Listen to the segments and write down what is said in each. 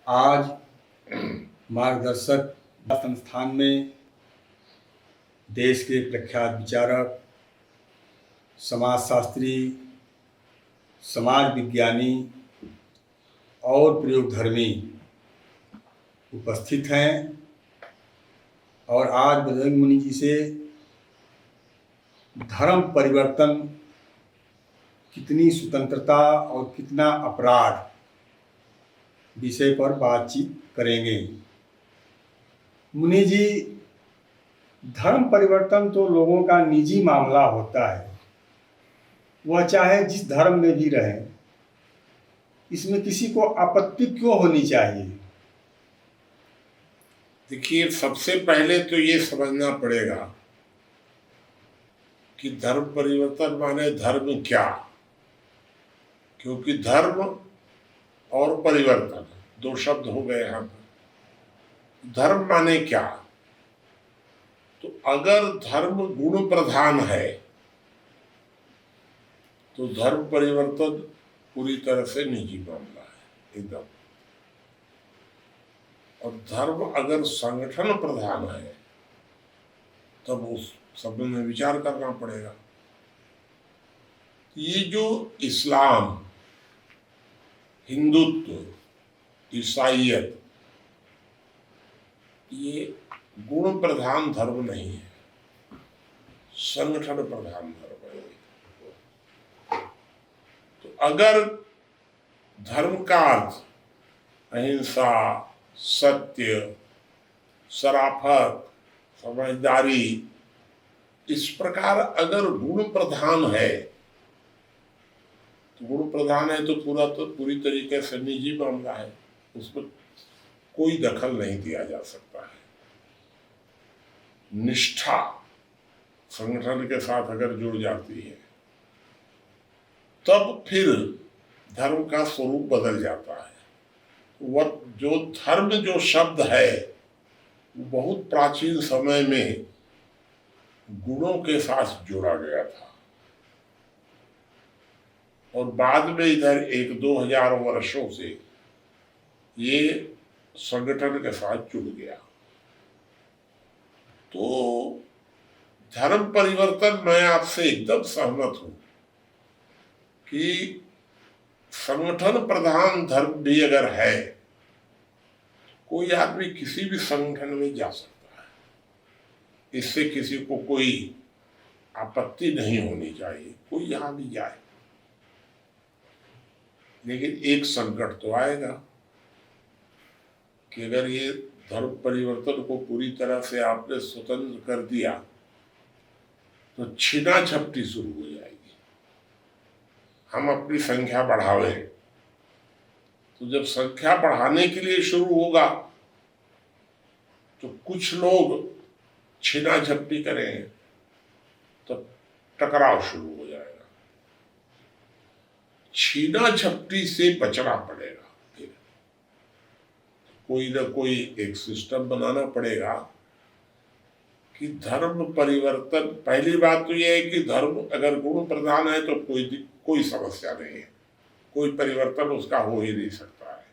आज मार्गदर्शक संस्थान में देश के प्रख्यात विचारक, समाजशास्त्री, समाज विज्ञानी और प्रयोगधर्मी उपस्थित हैं और आज बजरंग मुनि जी से धर्म परिवर्तन कितनी स्वतंत्रता और कितना अपराध विषय पर बातचीत करेंगे। मुनि जी, धर्म परिवर्तन तो लोगों का निजी मामला होता है, वह चाहे जिस धर्म में भी रहें, इसमें किसी को आपत्ति क्यों होनी चाहिए? देखिए, सबसे पहले तो ये समझना पड़ेगा कि धर्म परिवर्तन माने धर्म क्या, क्योंकि धर्म और परिवर्तन दो शब्द हो गए यहाँ पर। धर्म माने क्या? तो अगर धर्म गुण प्रधान है तो धर्म परिवर्तन पूरी तरह से निजी मामला है एकदम। और धर्म अगर संगठन प्रधान है तब उस सब में विचार करना पड़ेगा। ये जो इस्लाम, हिंदुत्व, ईसाईयत, ये गुण प्रधान धर्म नहीं है, संगठन प्रधान धर्म है। तो अगर धर्म का अर्थ अहिंसा, सत्य, शराफत, समझदारी, इस प्रकार अगर गुण प्रधान है तो गुण प्रधान है तो पूरी तरीके से निजी मामला है, उसमें कोई दखल नहीं दिया जा सकता है। निष्ठा संगठन के साथ अगर जुड़ जाती है तब फिर धर्म का स्वरूप बदल जाता है। वह जो धर्म जो शब्द है वो बहुत प्राचीन समय में गुणों के साथ जोड़ा गया था और बाद में इधर 1-2 हजार वर्षों से ये संगठन के साथ जुड़ गया। तो धर्म परिवर्तन, मैं आपसे एकदम सहमत हूं कि संगठन प्रधान धर्म भी अगर है, कोई आदमी किसी भी संगठन में जा सकता है, इससे किसी को कोई आपत्ति नहीं होनी चाहिए, कोई यहां भी जाए। लेकिन एक संकट तो आएगा कि अगर ये धर्म परिवर्तन को पूरी तरह से आपने स्वतंत्र कर दिया तो छीना झपटी शुरू हो जाएगी। हम अपनी संख्या बढ़ावे, तो जब संख्या बढ़ाने के लिए शुरू होगा तो कुछ लोग छीना झपटी करेंगे तो टकराव शुरू हो जाएगा। छीना झपटी से बचना पड़ेगा, फिर कोई ना कोई एक सिस्टम बनाना पड़ेगा कि धर्म परिवर्तन। पहली बात तो यह है कि धर्म अगर गुण प्रधान है तो कोई समस्या नहीं है, कोई परिवर्तन उसका हो ही नहीं सकता है।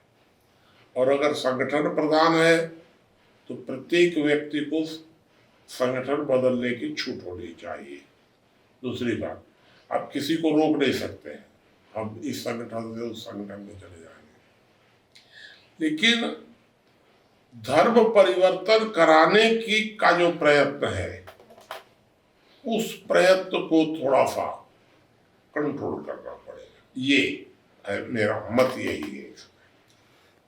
और अगर संगठन प्रधान है तो प्रत्येक व्यक्ति को संगठन बदलने की छूट होनी चाहिए। दूसरी बात, आप किसी को रोक नहीं सकते हैं, हम इस संगठन से उस संगठन में चले जाएंगे। लेकिन धर्म परिवर्तन कराने की का जो प्रयत्न है, उस प्रयत्न को थोड़ा सा कंट्रोल करना पड़ेगा, ये है मेरा मत, यही है।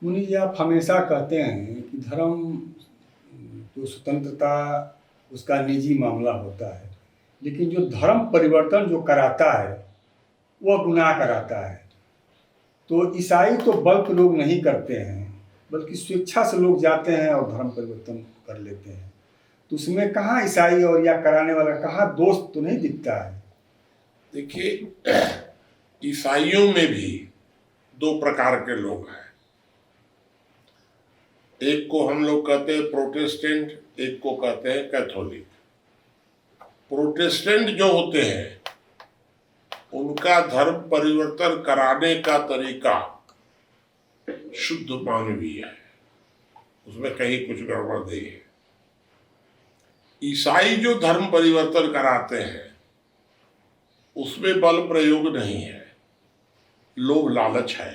मुनि जी, आप हमेशा कहते हैं कि धर्म जो स्वतंत्रता उसका निजी मामला होता है, लेकिन जो धर्म परिवर्तन जो कराता है वह गुनाह कराता है। तो ईसाई तो बल्क लोग नहीं करते हैं, बल्कि स्वेच्छा से लोग जाते हैं और धर्म परिवर्तन कर लेते हैं। तो उसमें कहाँ ईसाई और या कराने वाला कहाँ दोष तो नहीं दिखता है? देखिए, ईसाइयों में भी 2 प्रकार के लोग हैं। एक को हम लोग कहते हैं प्रोटेस्टेंट, एक को कहते हैं कैथोलिक। प्रोटेस्टेंट जो होते हैं उनका धर्म परिवर्तन कराने का तरीका शुद्ध मानवीय है, उसमें कहीं कुछ गड़बड़ नहीं है। ईसाई जो धर्म परिवर्तन कराते हैं उसमें बल प्रयोग नहीं है, लोभ लालच है।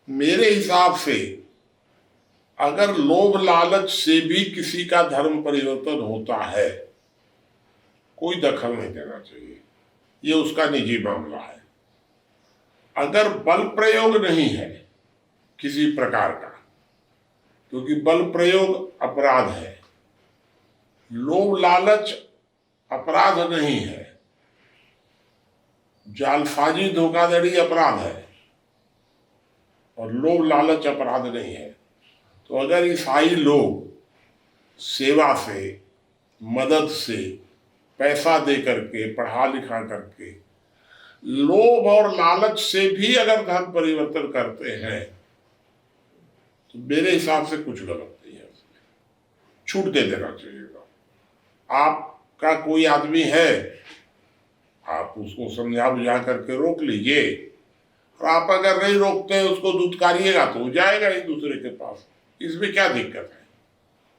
मेरे हिसाब से अगर लोभ लालच से भी किसी का धर्म परिवर्तन होता है, कोई दखल नहीं देना चाहिए, ये उसका निजी मामला है। अगर बल प्रयोग नहीं है किसी प्रकार का, क्योंकि बल प्रयोग अपराध है, लोभ लालच अपराध नहीं है, जालसाजी धोखाधड़ी अपराध है और लोभ लालच अपराध नहीं है, तो अगर ईसाई लोग सेवा से, मदद से, पैसा दे करके, पढ़ा लिखा करके, लोभ और लालच से भी अगर धर्म परिवर्तन करते हैं तो मेरे हिसाब से कुछ गलत नहीं है, उसमें छूट दे देना चाहिए। आपका कोई आदमी है, आप उसको समझा बुझा करके रोक लीजिए, और आप अगर नहीं रोकते उसको दुत्कारिएगा तो वो जाएगा ही दूसरे के पास, इसमें क्या दिक्कत है।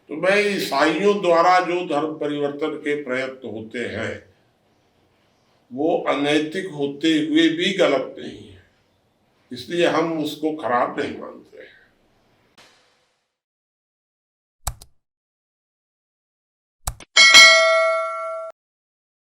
तो मैं ईसाइयों द्वारा जो धर्म परिवर्तन के प्रयत्न होते हैं वो अनैतिक होते हुए भी गलत नहीं है, इसलिए हम उसको खराब नहीं मानते हैं।